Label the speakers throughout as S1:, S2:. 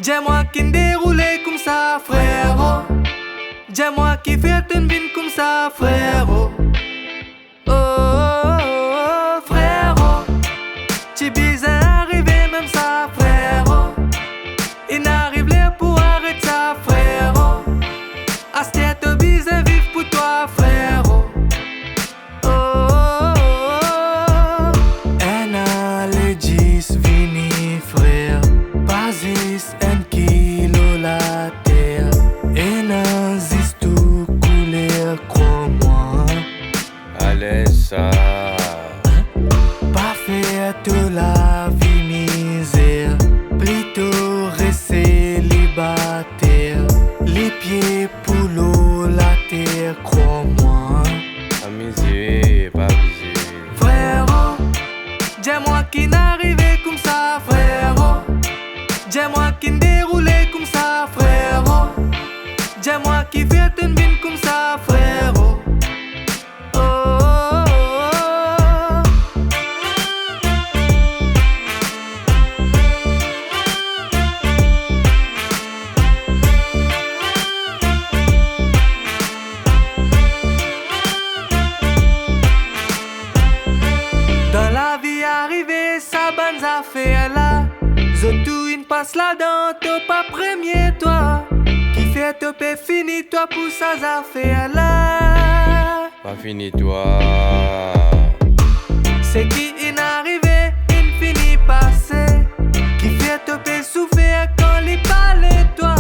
S1: Dis-moi qui déroulait comme ça, frérot. Dis-moi qui fait une vie comme ça, frérot. Oh, oh, oh, frérot. Tu bizarre arrivé même ça, frérot. Il n'arrive pas pour arrêter ça, frérot. Assiette bizarre vive pour toi, frérot. Oh, oh, oh, oh. En alle 10 vini, frère. Basis en kilo la terre. En existe tout couleur, crois-moi.
S2: Allez ça.
S1: Pas faire de la vie misère, plutôt rester célibataire. Les pieds pour l'eau, la terre, crois-moi.
S2: Amusé, pas abusé.
S1: Frérot, dis-moi qui n'arrivait comme ça, frérot. Dis-moi qui déroulait comme ça, frérot. Dis-moi qui fait une vie comme ça, frérot. Oh, oh, oh, oh. Dans la vie arrivée, ça bonne affaire là. Zotou une passe là-dedans, t'es pas premier toi. Qui fait topé fini toi pour ça affaire là.
S2: Pas fini toi.
S1: C'est qui in arrivé, in fini passé. Qui fait topé souffrir quand il parle toi.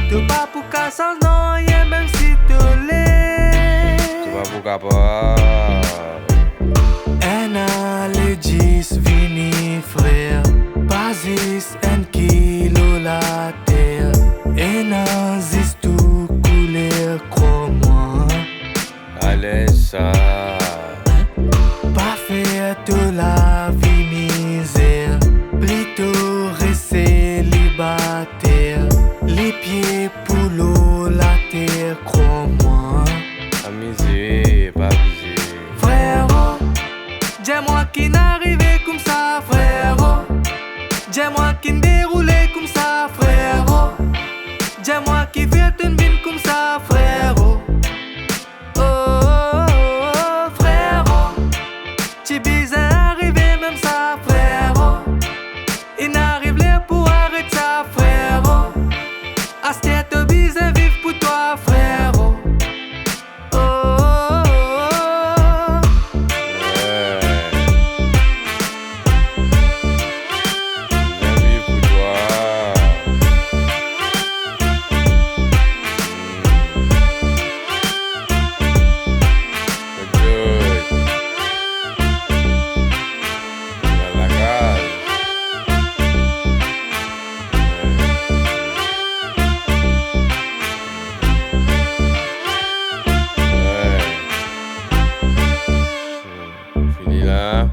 S1: T'es pas pour qu'à sens non, y'a même si t'es l'es.
S2: Tu vas pour capable.
S1: En alle 10 vini, frère. Basis en kilo la terre. En existe tout couleur, crois-moi.
S2: Allez ça.
S1: Pas faire de la vie misère, plutôt rester célibataire. Les pieds pour l'eau, la terre, crois-moi.
S2: Amusé, pas abusé.
S1: Frérot, dis-moi qui n'arrivait comme ça, frérot. Dis-moi qui déroulait comme ça, frérot. Dis-moi qui fait une vie comme ça, frérot. Oh, oh, oh, oh, frérot. Tu bizarre arrivé même ça, frérot. Il n'arrive pas pour arrêter ça, frérot. Assiette bizarre vive pour toi, frérot. Oh, oh, oh, oh.
S2: Ouais. Bien vu pour toi. C'est good. Dans la case. Ouais. Fini là.